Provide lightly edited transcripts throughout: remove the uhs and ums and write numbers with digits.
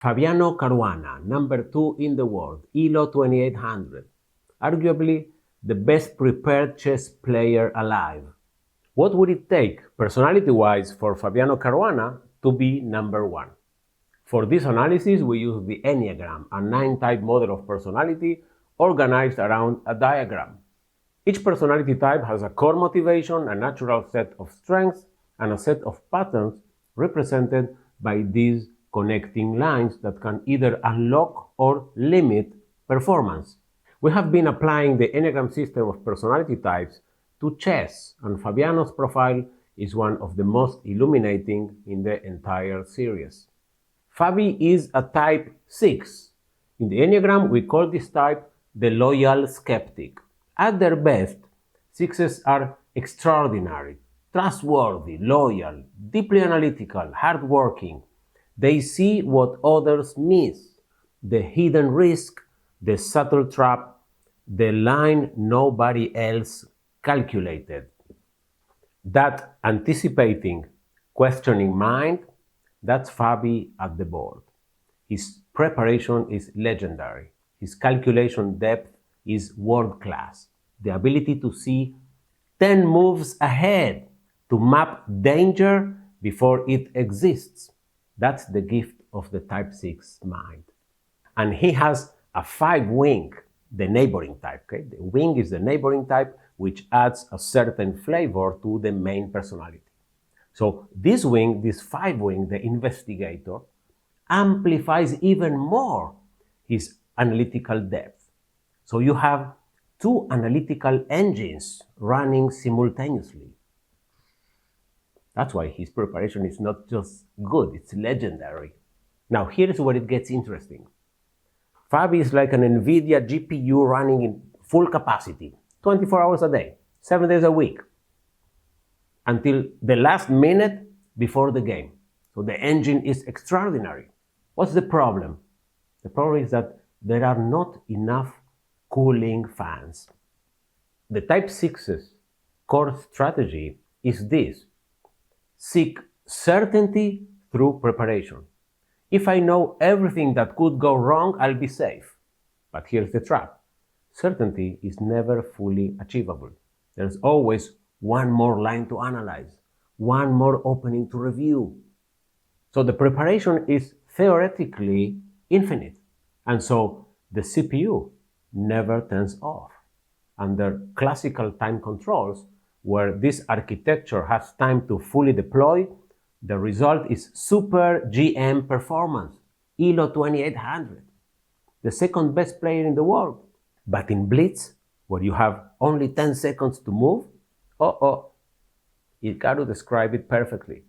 Fabiano Caruana, number 2 in the world, ELO 2800, arguably the best prepared chess player alive. What would it take, personality-wise, for Fabiano Caruana to be number 1? For this analysis, we use the Enneagram, a 9-type model of personality organized around a diagram. Each personality type has a core motivation, a natural set of strengths, and a set of patterns represented by these connecting lines that can either unlock or limit performance. We have been applying the Enneagram system of personality types to chess, and Fabiano's profile is one of the most illuminating in the entire series. Fabi is a type 6. In the Enneagram, we call this type the loyal skeptic. At their best, 6s are extraordinary, trustworthy, loyal, deeply analytical, hardworking. They see what others miss, the hidden risk, the subtle trap, the line nobody else calculated. That anticipating, questioning mind, that's Fabi at the board. His preparation is legendary. His calculation depth is world-class. The ability to see 10 moves ahead, to map danger before it exists. That's the gift of the type 6 mind. And he has a 5 wing, the neighboring type. Okay? The wing is the neighboring type, which adds a certain flavor to the main personality. So this wing, this 5 wing, the investigator, amplifies even more his analytical depth. So you have 2 analytical engines running simultaneously. That's why his preparation is not just good, it's legendary. Now here's where it gets interesting. Fabi is like an NVIDIA GPU running in full capacity, 24 hours a day, 7 days a week, until the last minute before the game. So the engine is extraordinary. What's the problem? The problem is that there are not enough cooling fans. The type 6's core strategy is this: seek certainty through preparation. If I know everything that could go wrong, I'll be safe. But here's the trap. Certainty is never fully achievable. There's always one more line to analyze, one more opening to review. So the preparation is theoretically infinite. And so the CPU never turns off. Under classical time controls, where this architecture has time to fully deploy, the result is super GM performance, ELO 2800, the second best player in the world. But in Blitz, where you have only 10 seconds to move, Ikaru described it perfectly.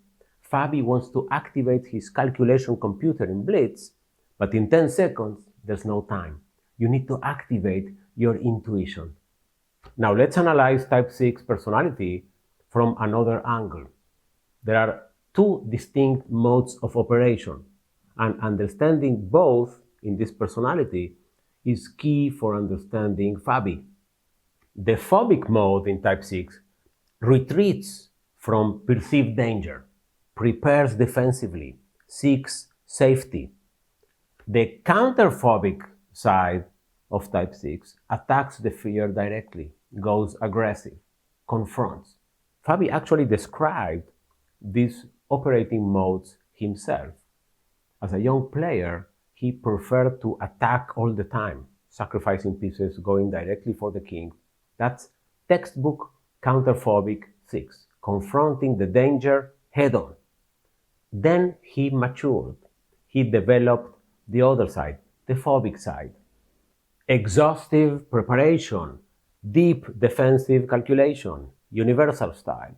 Fabi wants to activate his calculation computer in Blitz, but in 10 seconds, there's no time. You need to activate your intuition. Now let's analyze type 6 personality from another angle. There are 2 distinct modes of operation, and understanding both in this personality is key for understanding Fabi. The phobic mode in type 6 retreats from perceived danger, prepares defensively, seeks safety. The counterphobic side of type 6 attacks the fear directly, goes aggressive, confronts. Fabi actually described these operating modes himself. As a young player, he preferred to attack all the time, sacrificing pieces, going directly for the king. That's textbook counterphobic 6, confronting the danger head-on. Then he matured. He developed the other side, the phobic side. Exhaustive preparation, deep defensive calculation, universal style.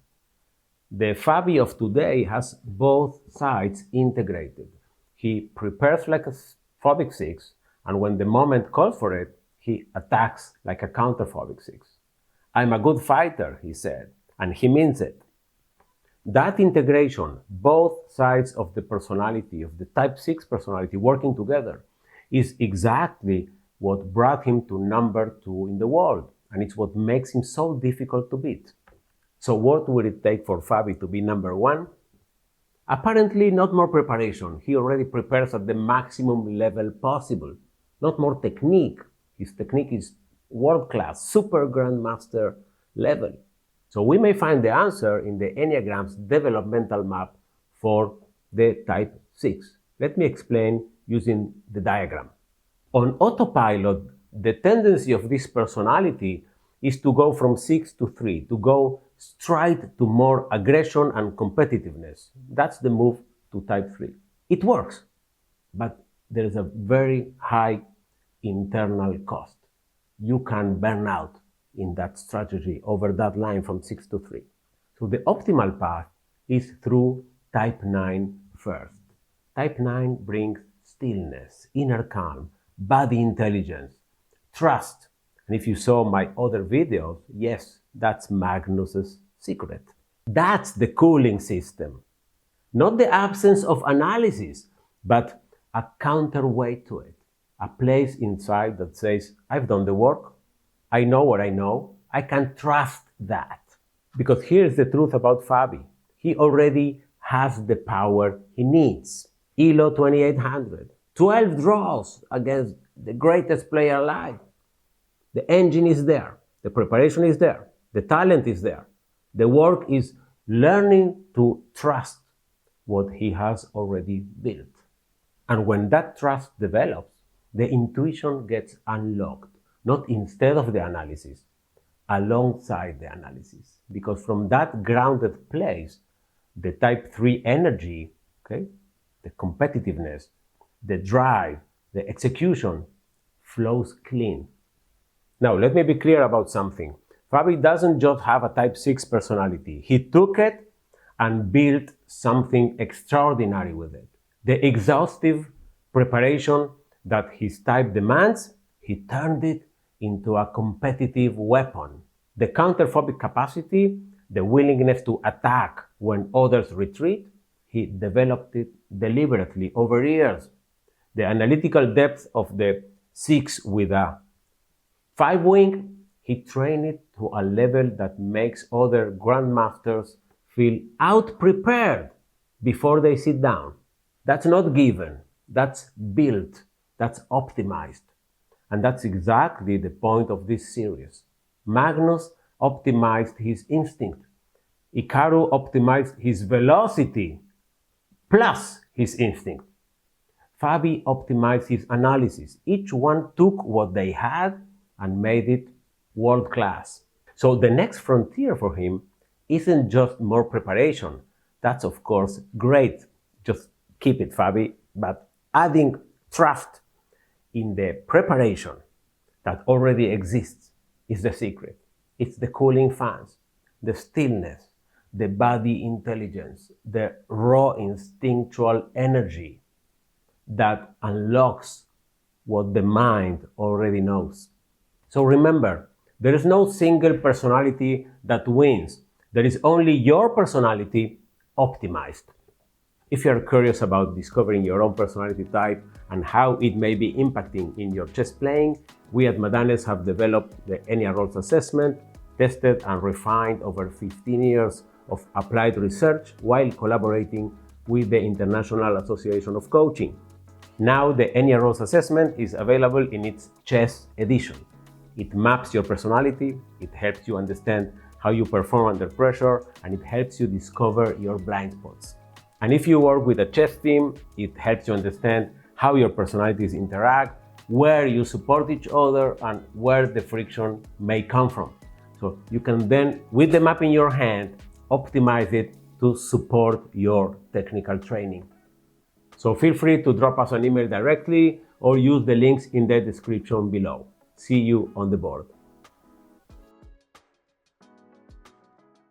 The Fabi of today has both sides integrated. He prepares like a phobic 6, and when the moment calls for it, he attacks like a counterphobic 6. I'm a good fighter, he said, and he means it. That integration, both sides of the personality, of the type 6 personality working together, is exactly what brought him to number 2 in the world, and it's what makes him so difficult to beat. So what would it take for Fabi to be number 1? Apparently not more preparation. He already prepares at the maximum level possible. Not more technique. His technique is world-class, super grandmaster level. So we may find the answer in the Enneagram's developmental map for the type 6. Let me explain using the diagram. On autopilot, the tendency of this personality is to go from 6 to 3, to go straight to more aggression and competitiveness. That's the move to type 3. It works, but there is a very high internal cost. You can burn out in that strategy over that line from 6 to 3. So the optimal path is through type 9 first. Type 9 brings stillness, inner calm, body intelligence, trust. And if you saw my other videos, yes, that's Magnus's secret. That's the cooling system. Not the absence of analysis, but a counterweight to it. A place inside that says, I've done the work, I know what I know, I can trust that. Because here's the truth about Fabi. He already has the power he needs. ELO 2800, 12 draws against the greatest player alive. The engine is there, the preparation is there, the talent is there. The work is learning to trust what he has already built. And when that trust develops, the intuition gets unlocked, not instead of the analysis, alongside the analysis. Because from that grounded place, the type 3 energy, okay, the competitiveness, the drive, the execution flows clean. Now, let me be clear about something. Fabi doesn't just have a type 6 personality. He took it and built something extraordinary with it. The exhaustive preparation that his type demands, he turned it into a competitive weapon. The counterphobic capacity, the willingness to attack when others retreat, he developed it deliberately over years. The analytical depth of the 6 with a 5 wing, he trained it to a level that makes other grandmasters feel out-prepared before they sit down. That's not given, that's built, that's optimized. And that's exactly the point of this series. Magnus optimized his instinct. Hikaru optimized his velocity plus his instinct. Fabi optimized his analysis. Each one took what they had and made it world-class. So the next frontier for him isn't just more preparation. That's of course great. Just keep it, Fabi. But adding trust in the preparation that already exists is the secret. It's the cooling fans, the stillness, the body intelligence, the raw instinctual energy that unlocks what the mind already knows. So remember, there is no single personality that wins. There is only your personality optimized. If you're curious about discovering your own personality type and how it may be impacting in your chess playing, we at Madanes have developed the EnneaRoles Assessment, tested and refined over 15 years of applied research while collaborating with the International Association of Coaching. Now the EnneaRoles Assessment is available in its chess edition. It maps your personality, it helps you understand how you perform under pressure, and it helps you discover your blind spots. And if you work with a chess team, it helps you understand how your personalities interact, where you support each other, and where the friction may come from. So you can then, with the map in your hand, optimize it to support your technical training. So feel free to drop us an email directly or use the links in the description below. See you on the board.